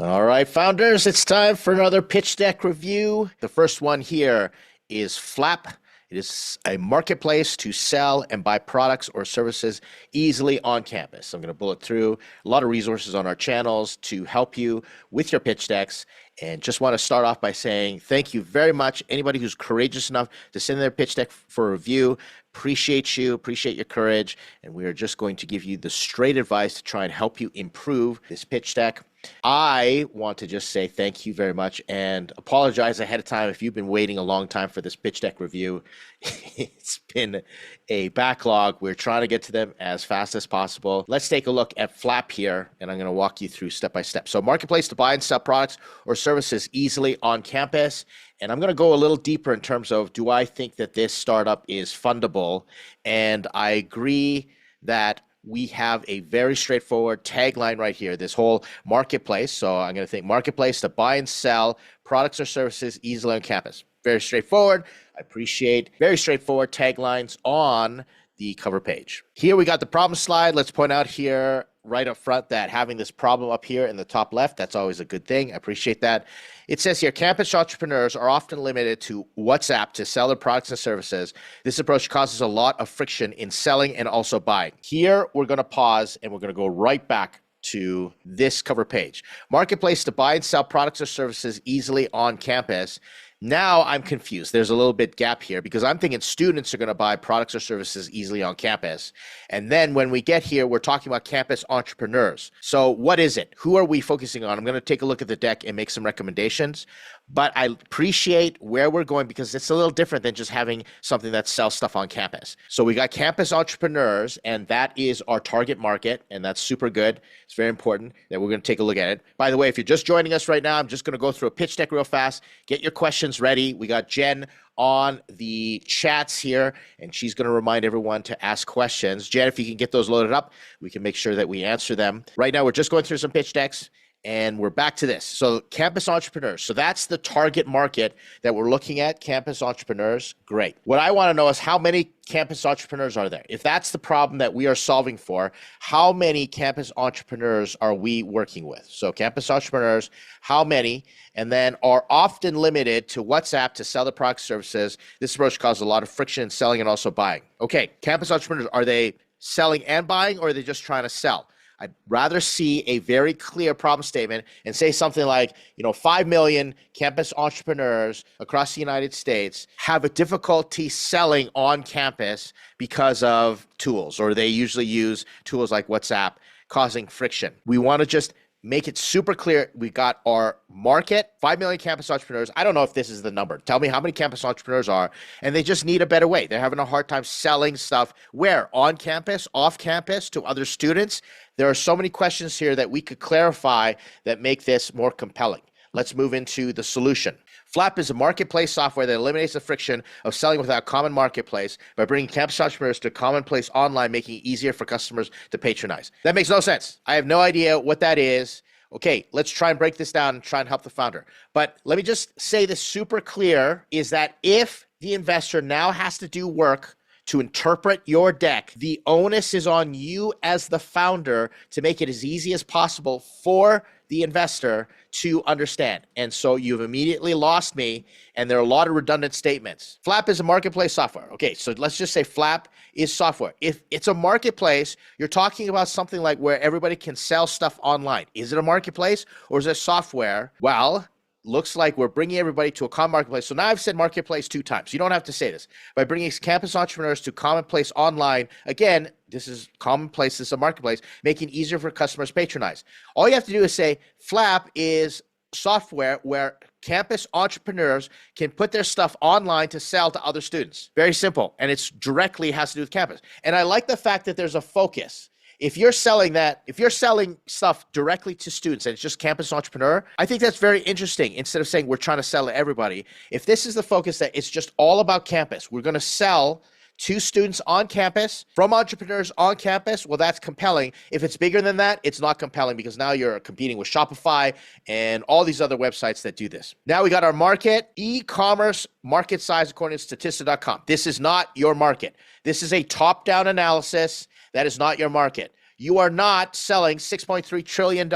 All right, founders, it's time for another pitch deck review. The first one here is Flap. It is a marketplace to sell and buy products or services easily on campus. I'm going to bullet through a lot of resources on our channels to help you with your pitch decks. And just want to start off by saying thank you very much. Anybody who's courageous enough to send their pitch deck for review, appreciate you, appreciate your courage. And we are just going to give you the straight advice to try and help you improve this pitch deck. I want to just say thank you very much and apologize ahead of time if you've been waiting a long time for this pitch deck review. It's been a backlog. We're trying to get to them as fast as possible. Let's take a look at Flap here, and I'm going to walk you through step by step. So marketplace to buy and sell products or services easily on campus. And I'm going to go a little deeper in terms of, do I think that this startup is fundable? And I agree that we have a very straightforward tagline right here, this whole marketplace. So I'm going to think marketplace to buy and sell products or services easily on campus. Very straightforward. I appreciate very straightforward taglines on the cover page. Here we got the problem slide. Let's point out here right up front that having this problem up here in the top left, that's always a good thing. I appreciate that. It says here, campus entrepreneurs are often limited to WhatsApp to sell their products and services. This approach causes a lot of friction in selling and also buying. Here, we're going to pause and we're going to go right back to this cover page. Marketplace to buy and sell products or services easily on campus. Now I'm confused. There's a little bit gap here because I'm thinking students are going to buy products or services easily on campus. And then when we get here, we're talking about campus entrepreneurs. So what is it? Who are we focusing on? I'm going to take a look at the deck and make some recommendations. But I appreciate where we're going because it's a little different than just having something that sells stuff on campus. So we got campus entrepreneurs, and that is our target market, and that's super good. It's very important that we're going to take a look at it. By the way, if you're just joining us right now, I'm just going to go through a pitch deck real fast. Get your questions ready. We got Jen on the chats here, and she's going to remind everyone to ask questions. Jen, if you can get those loaded up, we can make sure that we answer them. Right now, we're just going through some pitch decks. And we're back to this. So campus entrepreneurs. So that's the target market that we're looking at, campus entrepreneurs. Great. What I want to know is how many campus entrepreneurs are there? If that's the problem that we are solving for, how many campus entrepreneurs are we working with? So campus entrepreneurs, how many? And then are often limited to WhatsApp to sell the product services. This approach causes a lot of friction in selling and also buying. Okay, campus entrepreneurs, are they selling and buying, or are they just trying to sell? I'd rather see a very clear problem statement and say something like, 5 million campus entrepreneurs across the United States have a difficulty selling on campus because of tools, or they usually use tools like WhatsApp, causing friction. We want to just make it super clear. We got our market, 5 million campus entrepreneurs. I don't know if this is the number. Tell me how many campus entrepreneurs are, and they just need a better way. They're having a hard time selling stuff. Where? On campus, off campus, to other students? There are so many questions here that we could clarify that make this more compelling. Let's move into the solution. Flap is a marketplace software that eliminates the friction of selling without a common marketplace by bringing campus entrepreneurs to a common place online, making it easier for customers to patronize. That makes no sense. I have no idea what that is. Okay, let's try and break this down and try and help the founder. But let me just say this super clear, is that if the investor now has to do work to interpret your deck, the onus is on you as the founder to make it as easy as possible for the investor to understand. And so you've immediately lost me, and there are a lot of redundant statements. Flap is a marketplace software. Okay, so let's just say Flap is software. If it's a marketplace, you're talking about something like where everybody can sell stuff online. Is it a marketplace or is it software? Well, looks like we're bringing everybody to a common marketplace. So now I've said marketplace 2 times. You don't have to say this. By bringing campus entrepreneurs to common place online, again, this is commonplace, this is a marketplace, making it easier for customers to patronize. All you have to do is say Flap is software where campus entrepreneurs can put their stuff online to sell to other students. Very simple. And it's directly has to do with campus. And I like the fact that there's a focus. If you're selling stuff directly to students and it's just campus entrepreneur, I think that's very interesting. Instead of saying we're trying to sell to everybody, if this is the focus that it's just all about campus, we're going to sell to students on campus, from entrepreneurs on campus, well, that's compelling. If it's bigger than that, it's not compelling because now you're competing with Shopify and all these other websites that do this. Now we got our market, e-commerce market size according to statista.com. This is not your market. This is a top-down analysis. That is not your market. You are not selling $6.3 trillion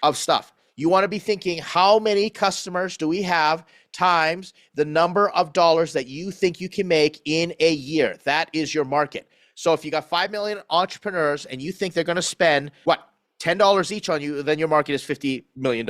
of stuff. You want to be thinking, how many customers do we have times the number of dollars that you think you can make in a year? That is your market. So if you got 5 million entrepreneurs and you think they're going to spend, what, $10 each on you, then your market is $50 million.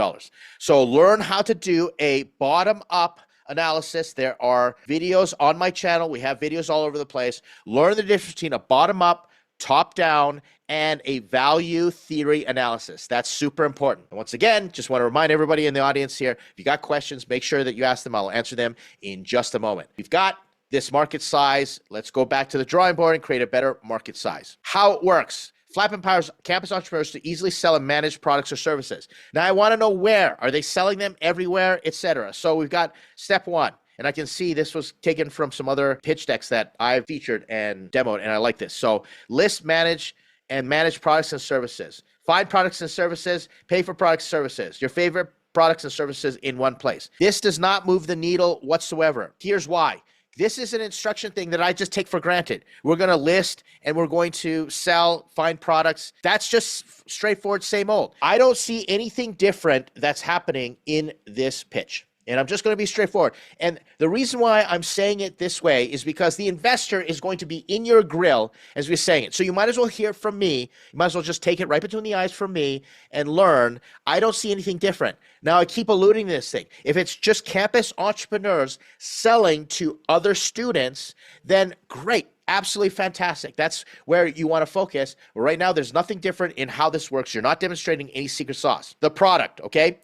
So learn how to do a bottom-up analysis. There are videos on my channel. We have videos all over the place. Learn the difference between a bottom-up, top-down, and a value theory analysis. That's super important. And once again, just want to remind everybody in the audience here, if you got questions, make sure that you ask them. I'll answer them in just a moment. We've got this market size. Let's go back to the drawing board and create a better market size. How it works. Flap empowers campus entrepreneurs to easily sell and manage products or services. Now, I want to know where. Are they selling them everywhere, etc.? So we've got step one. And I can see this was taken from some other pitch decks that I've featured and demoed, and I like this. So list, manage, and manage products and services. Find products and services, pay for products and services. Your favorite products and services in one place. This does not move the needle whatsoever. Here's why. This is an instruction thing that I just take for granted. We're going to list and we're going to sell, find products. That's just straightforward, same old. I don't see anything different that's happening in this pitch. And I'm just going to be straightforward. And the reason why I'm saying it this way is because the investor is going to be in your grill as we're saying it. So you might as well hear it from me. You might as well just take it right between the eyes from me and learn. I don't see anything different. Now, I keep alluding to this thing. If it's just campus entrepreneurs selling to other students, then great. Absolutely fantastic. That's where you want to focus. Right now, there's nothing different in how this works. You're not demonstrating any secret sauce. The product, okay?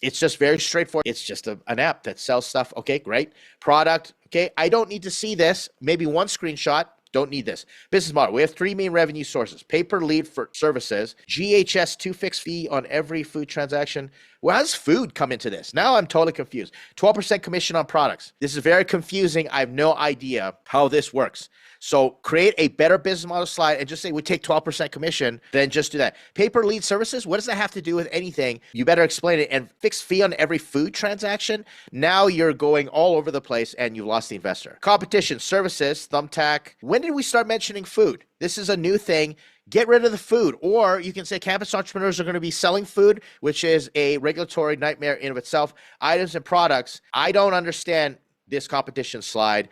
It's just very straightforward. It's just an app that sells stuff. Okay, great. Product. Okay, I don't need to see this. Maybe one screenshot. Don't need this. Business model. We have 3 main revenue sources. Pay per lead for services. GHS 2 fixed fee on every food transaction. Well, how does food come into this? Now I'm totally confused. 12% commission on products. This is very confusing. I have no idea how this works. So create a better business model slide and just say we take 12% commission, then just do that. Pay per lead services, what does that have to do with anything? You better explain it. And fixed fee on every food transaction. Now you're going all over the place and you lost the investor. Competition, services, Thumbtack. When did we start mentioning food? This is a new thing. Get rid of the food. Or you can say campus entrepreneurs are going to be selling food, which is a regulatory nightmare in of itself. Items and products. I don't understand this competition slide.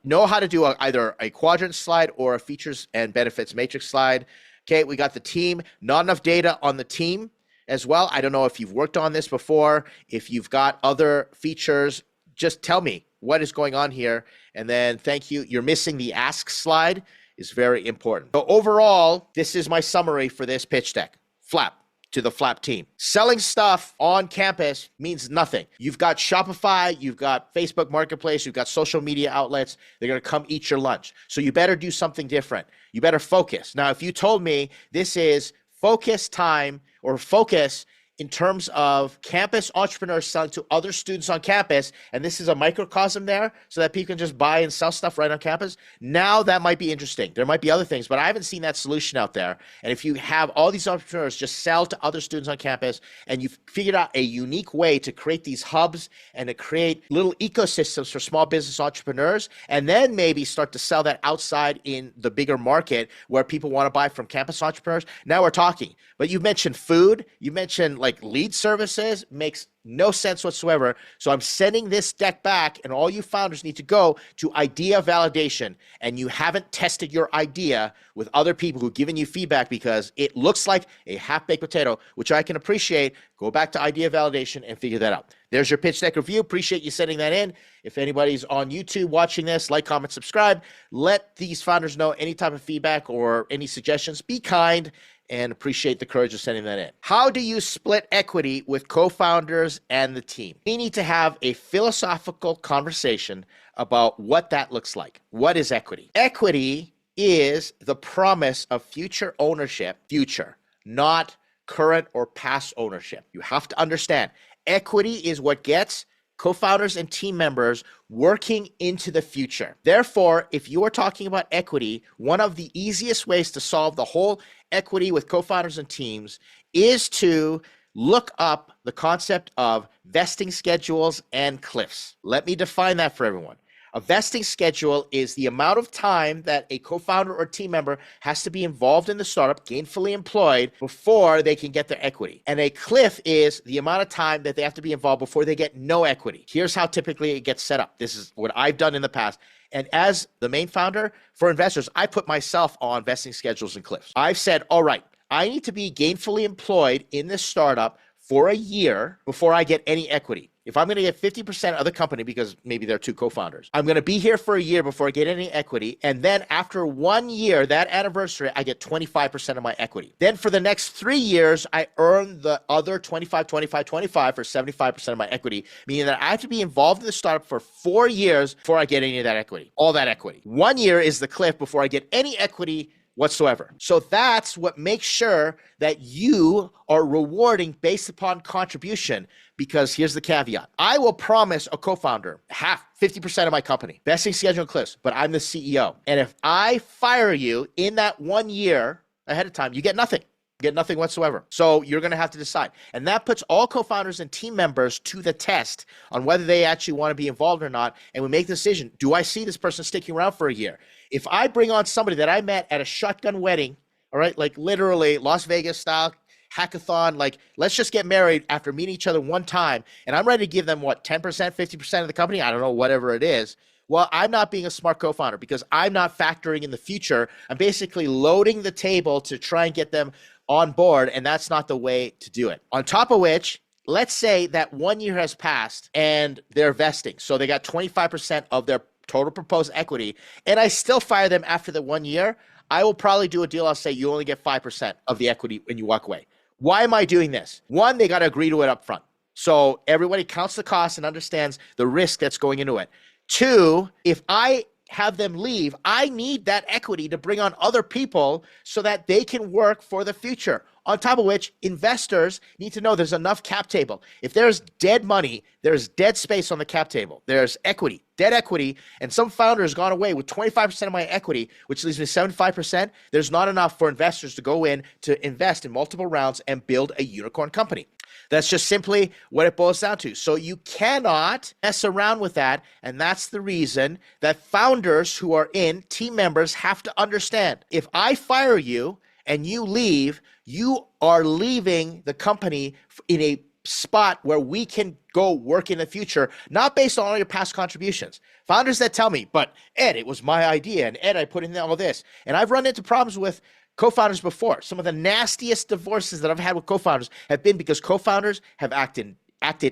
Know how to do either a quadrant slide or a features and benefits matrix slide. Okay, we got the team. Not enough data on the team as well. I don't know if you've worked on this before. If you've got other features, just tell me what is going on here. And then thank you. You're missing the ask slide. Is very important. So overall, this is my summary for this pitch deck. Flap. To the Flap team. Selling stuff on campus means nothing. You've got Shopify, you've got Facebook Marketplace, you've got social media outlets. They're going to come eat your lunch. So you better do something different. You better focus. Now, if you told me this is focus time or focus in terms of campus entrepreneurs selling to other students on campus, and this is a microcosm there so that people can just buy and sell stuff right on campus, now that might be interesting. There might be other things, but I haven't seen that solution out there. And if you have all these entrepreneurs just sell to other students on campus, and you've figured out a unique way to create these hubs and to create little ecosystems for small business entrepreneurs, and then maybe start to sell that outside in the bigger market where people want to buy from campus entrepreneurs, now we're talking. But you mentioned food, you mentioned like lead services, makes no sense whatsoever. So I'm sending this deck back, and all you founders need to go to idea validation. And you haven't tested your idea with other people who've given you feedback because it looks like a half-baked potato, which I can appreciate. Go back to idea validation and figure that out. There's your pitch deck review. Appreciate you sending that in. If anybody's on YouTube watching this, like, comment, subscribe. Let these founders know any type of feedback or any suggestions. Be kind and appreciate the courage of sending that in. How do you split equity with co-founders and the team? We need to have a philosophical conversation about what that looks like. What is equity? Equity is the promise of future ownership, future, not current or past ownership. You have to understand, equity is what gets co-founders and team members working into the future. Therefore, if you are talking about equity, one of the easiest ways to solve the whole equity with co-founders and teams is to look up the concept of vesting schedules and cliffs. Let me define that for everyone. A vesting schedule is the amount of time that a co-founder or team member has to be involved in the startup, gainfully employed, before they can get their equity. And a cliff is the amount of time that they have to be involved before they get no equity. Here's how typically it gets set up. This is what I've done in the past. And as the main founder for investors, I put myself on vesting schedules and cliffs. I've said, all right, I need to be gainfully employed in this startup for a year before I get any equity. If I'm going to get 50% of the company, because maybe there are two co-founders, I'm going to be here for a year before I get any equity. And then after 1 year, that anniversary, I get 25% of my equity. Then for the next 3 years, I earn the other 25 for 75% of my equity, meaning that I have to be involved in the startup for 4 years before I get any of that equity, all that equity. 1 year is the cliff before I get any equity whatsoever. So that's what makes sure that you are rewarding based upon contribution, because here's the caveat. I will promise a co-founder 50% of my company, vesting schedule and cliffs, but I'm the CEO. And if I fire you in that 1 year ahead of time, you get nothing. Get nothing whatsoever. So you're going to have to decide. And that puts all co-founders and team members to the test on whether they actually want to be involved or not. And we make the decision, do I see this person sticking around for a year? If I bring on somebody that I met at a shotgun wedding, all right, like literally Las Vegas style hackathon, like let's just get married after meeting each other one time, and I'm ready to give them what, 10%, 50% of the company? I don't know, whatever it is. Well, I'm not being a smart co-founder because I'm not factoring in the future. I'm basically loading the table to try and get them on board, and that's not the way to do it. On top of which, let's say that 1 year has passed and they're vesting. So they got 25% of their total proposed equity, and I still fire them after the 1 year. I will probably do a deal. I'll say you only get 5% of the equity when you walk away. Why am I doing this? One, they got to agree to it up front. So everybody counts the cost and understands the risk that's going into it. Two, if I have them leave, I need that equity to bring on other people so that they can work for the future. On top of which, investors need to know there's enough cap table. If there's dead money, there's dead space on the cap table. There's equity, dead equity, and some founder has gone away with 25% of my equity, which leaves me 75%. There's not enough for investors to go in to invest in multiple rounds and build a unicorn company. That's just simply what it boils down to. So you cannot mess around with that. And that's the reason that founders who are in, team members, have to understand. If I fire you and you leave, you are leaving the company in a spot where we can go work in the future, not based on all your past contributions. Founders that tell me, but Ed, it was my idea, and Ed, I put in all this. And I've run into problems with co-founders before. Some of the nastiest divorces that I've had with co-founders have been because co-founders have acted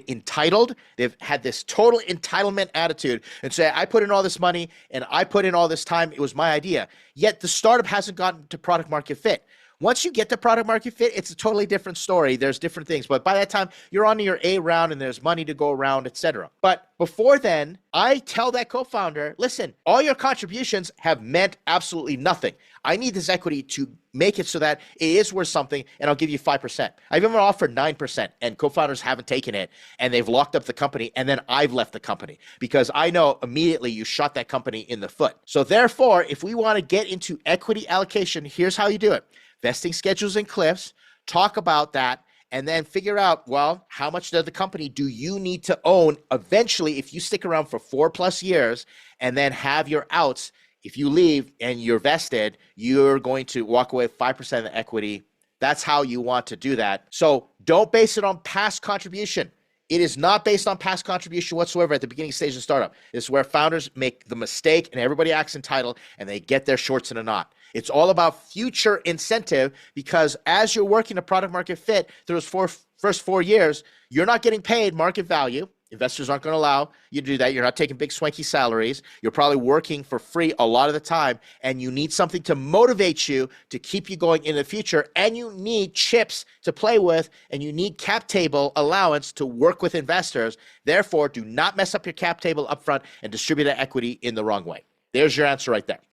entitled. They've had this total entitlement attitude and say, I put in all this money and I put in all this time. It was my idea. Yet the startup hasn't gotten to product market fit. Once you get to product market fit, it's a totally different story. There's different things. But by that time, you're on your A round and there's money to go around, etc. But before then, I tell that co-founder, listen, all your contributions have meant absolutely nothing. I need this equity to make it so that it is worth something, and I'll give you 5%. I've even offered 9%, and co-founders haven't taken it, and they've locked up the company, and then I've left the company because I know immediately you shot that company in the foot. So therefore, if we want to get into equity allocation, here's how you do it. Vesting schedules and cliffs, talk about that, and then figure out, well, how much of the company do you need to own eventually if you stick around for 4+ years and then have your outs. If you leave and you're vested, you're going to walk away with 5% of the equity. That's how you want to do that. So don't base it on past contribution. It is not based on past contribution whatsoever at the beginning stage of startup. This is where founders make the mistake and everybody acts entitled and they get their shorts in a knot. It's all about future incentive because as you're working a product market fit through those first 4 years, you're not getting paid market value. Investors aren't going to allow you to do that. You're not taking big swanky salaries. You're probably working for free a lot of the time, and you need something to motivate you to keep you going in the future, and you need chips to play with, and you need cap table allowance to work with investors. Therefore, do not mess up your cap table up front and distribute that equity in the wrong way. There's your answer right there.